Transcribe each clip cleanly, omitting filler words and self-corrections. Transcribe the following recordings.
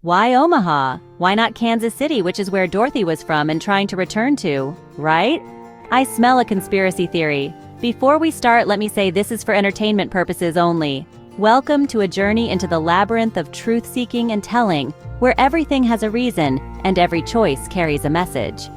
Why Omaha? Why not Kansas City, which is where Dorothy was from and trying to return to, right? I smell a conspiracy theory. Before we start, let me say this is for entertainment purposes only. Welcome to a journey into the labyrinth of truth-seeking and telling, where everything has a reason and every choice carries a message.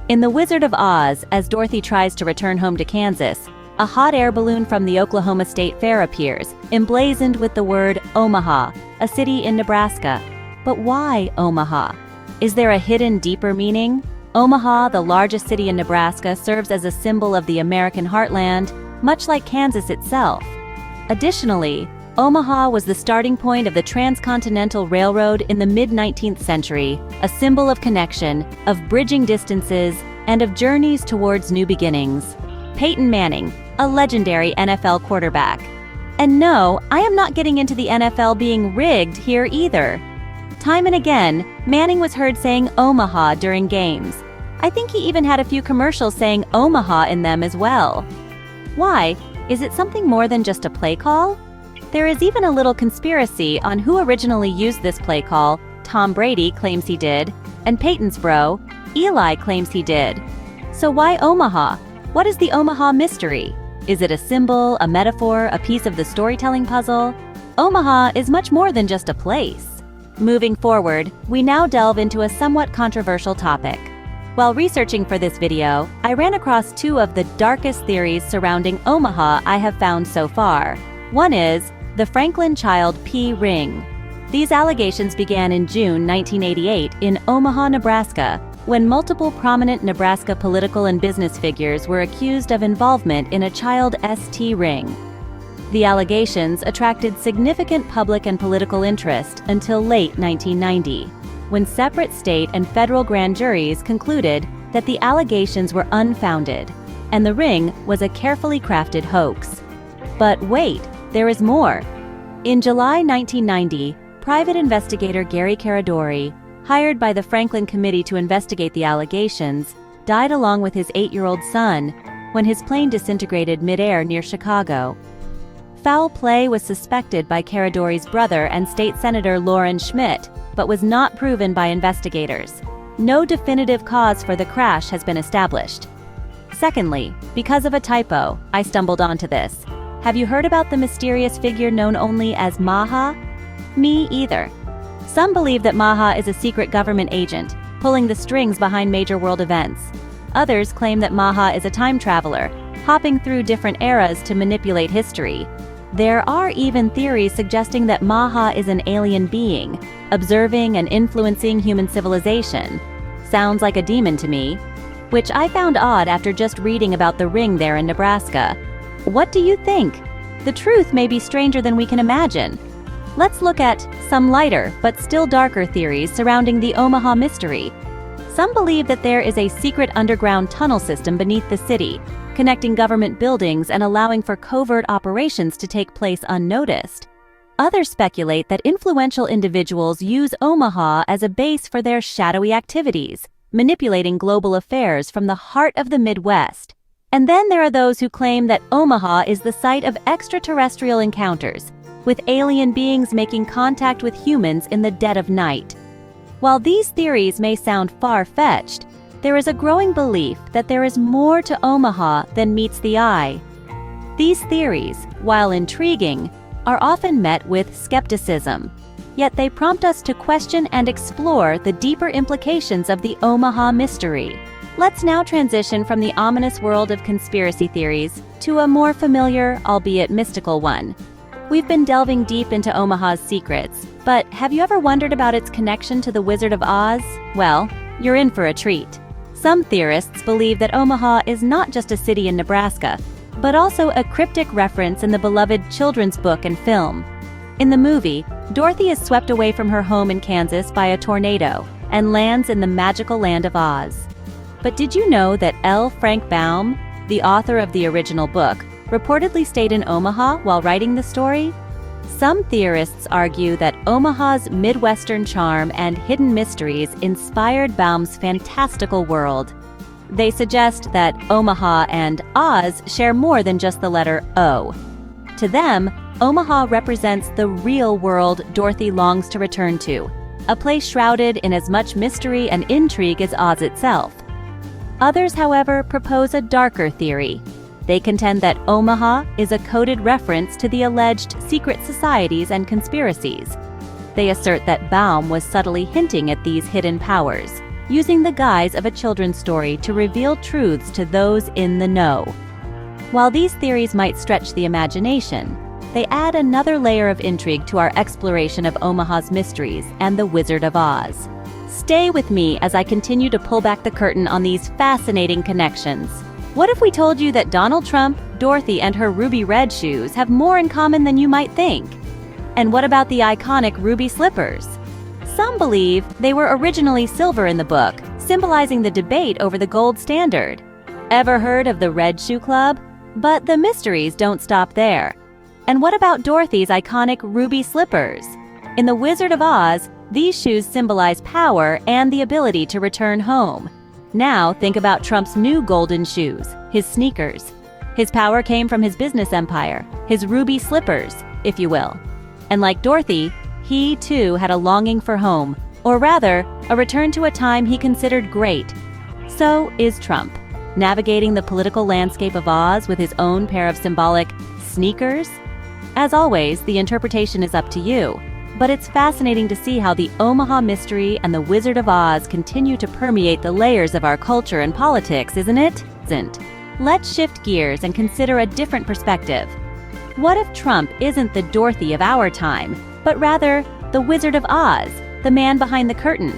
In The Wizard of Oz, as Dorothy tries to return home to Kansas, a hot air balloon from the Oklahoma State Fair appears, emblazoned with the word Omaha, a city in Nebraska. But why Omaha? Is there a hidden, deeper meaning? Omaha, the largest city in Nebraska, serves as a symbol of the American heartland, much like Kansas itself. Additionally, Omaha was the starting point of the Transcontinental Railroad in the mid-19th century, a symbol of connection, of bridging distances, and of journeys towards new beginnings. Peyton Manning, a legendary NFL quarterback. And no, I am not getting into the NFL being rigged here either. Time and again, Manning was heard saying Omaha during games. I think he even had a few commercials saying Omaha in them as well. Why? Is it something more than just a play call? There is even a little conspiracy on who originally used this play call. Tom Brady claims he did, and Peyton's bro, Eli, claims he did. So why Omaha? What is the Omaha mystery? Is it a symbol, a metaphor, a piece of the storytelling puzzle? Omaha is much more than just a place. Moving forward, we now delve into a somewhat controversial topic. While researching for this video, I ran across two of the darkest theories surrounding Omaha I have found so far. One is the Franklin Child P. ring. These allegations began in June 1988 in Omaha, Nebraska, when multiple prominent Nebraska political and business figures were accused of involvement in a child ST ring. The allegations attracted significant public and political interest until late 1990, when separate state and federal grand juries concluded that the allegations were unfounded, and the ring was a carefully crafted hoax. But wait, there is more. In July 1990, private investigator Gary Caradori, hired by the Franklin Committee to investigate the allegations, died along with his 8-year-old son when his plane disintegrated mid-air near Chicago. Foul play was suspected by Caradori's brother and state senator Loren Schmidt, but was not proven by investigators. No definitive cause for the crash has been established. Secondly, because of a typo, I stumbled onto this. Have you heard about the mysterious figure known only as Maha? Me either. Some believe that Maha is a secret government agent, pulling the strings behind major world events. Others claim that Maha is a time traveler, hopping through different eras to manipulate history. There are even theories suggesting that Maha is an alien being, observing and influencing human civilization. Sounds like a demon to me, which I found odd after just reading about the ring there in Nebraska. What do you think? The truth may be stranger than we can imagine. Let's look at some lighter but still darker theories surrounding the Omaha mystery. Some believe that there is a secret underground tunnel system beneath the city, connecting government buildings and allowing for covert operations to take place unnoticed. Others speculate that influential individuals use Omaha as a base for their shadowy activities, manipulating global affairs from the heart of the Midwest. And then there are those who claim that Omaha is the site of extraterrestrial encounters, with alien beings making contact with humans in the dead of night. While these theories may sound far-fetched, there is a growing belief that there is more to Omaha than meets the eye. These theories, while intriguing, are often met with skepticism, yet they prompt us to question and explore the deeper implications of the Omaha mystery. Let's now transition from the ominous world of conspiracy theories to a more familiar, albeit mystical one. We've been delving deep into Omaha's secrets, but have you ever wondered about its connection to the Wizard of Oz? Well, you're in for a treat. Some theorists believe that Omaha is not just a city in Nebraska, but also a cryptic reference in the beloved children's book and film. In the movie, Dorothy is swept away from her home in Kansas by a tornado and lands in the magical land of Oz. But did you know that L. Frank Baum, the author of the original book, reportedly stayed in Omaha while writing the story? Some theorists argue that Omaha's Midwestern charm and hidden mysteries inspired Baum's fantastical world. They suggest that Omaha and Oz share more than just the letter O. To them, Omaha represents the real world Dorothy longs to return to, a place shrouded in as much mystery and intrigue as Oz itself. Others, however, propose a darker theory. They contend that Omaha is a coded reference to the alleged secret societies and conspiracies. They assert that Baum was subtly hinting at these hidden powers, using the guise of a children's story to reveal truths to those in the know. While these theories might stretch the imagination, they add another layer of intrigue to our exploration of Omaha's mysteries and the Wizard of Oz. Stay with me as I continue to pull back the curtain on these fascinating connections. What if we told you that Donald Trump, Dorothy, and her ruby red shoes have more in common than you might think? And what about the iconic ruby slippers? Some believe they were originally silver in the book, symbolizing the debate over the gold standard. Ever heard of the Red Shoe Club? But the mysteries don't stop there. And what about Dorothy's iconic ruby slippers? In The Wizard of Oz, these shoes symbolize power and the ability to return home. Now think about Trump's new golden shoes, his sneakers. His power came from his business empire, his ruby slippers, if you will. And like Dorothy, he too had a longing for home, or rather, a return to a time he considered great. So is Trump, navigating the political landscape of Oz with his own pair of symbolic sneakers? As always, the interpretation is up to you. But it's fascinating to see how the Omaha mystery and the Wizard of Oz continue to permeate the layers of our culture and politics, isn't it? Let's shift gears and consider a different perspective. What if Trump isn't the Dorothy of our time, but rather the Wizard of Oz, the man behind the curtain?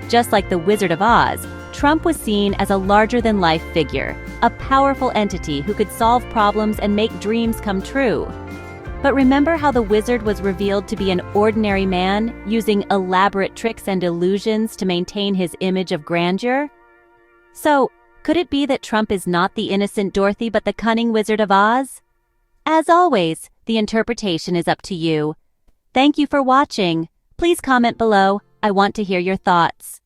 Just like the Wizard of Oz, Trump was seen as a larger-than-life figure, a powerful entity who could solve problems and make dreams come true. But remember how the wizard was revealed to be an ordinary man, using elaborate tricks and illusions to maintain his image of grandeur? So, could it be that Trump is not the innocent Dorothy but the cunning Wizard of Oz? As always, the interpretation is up to you. Thank you for watching. Please comment below. I want to hear your thoughts.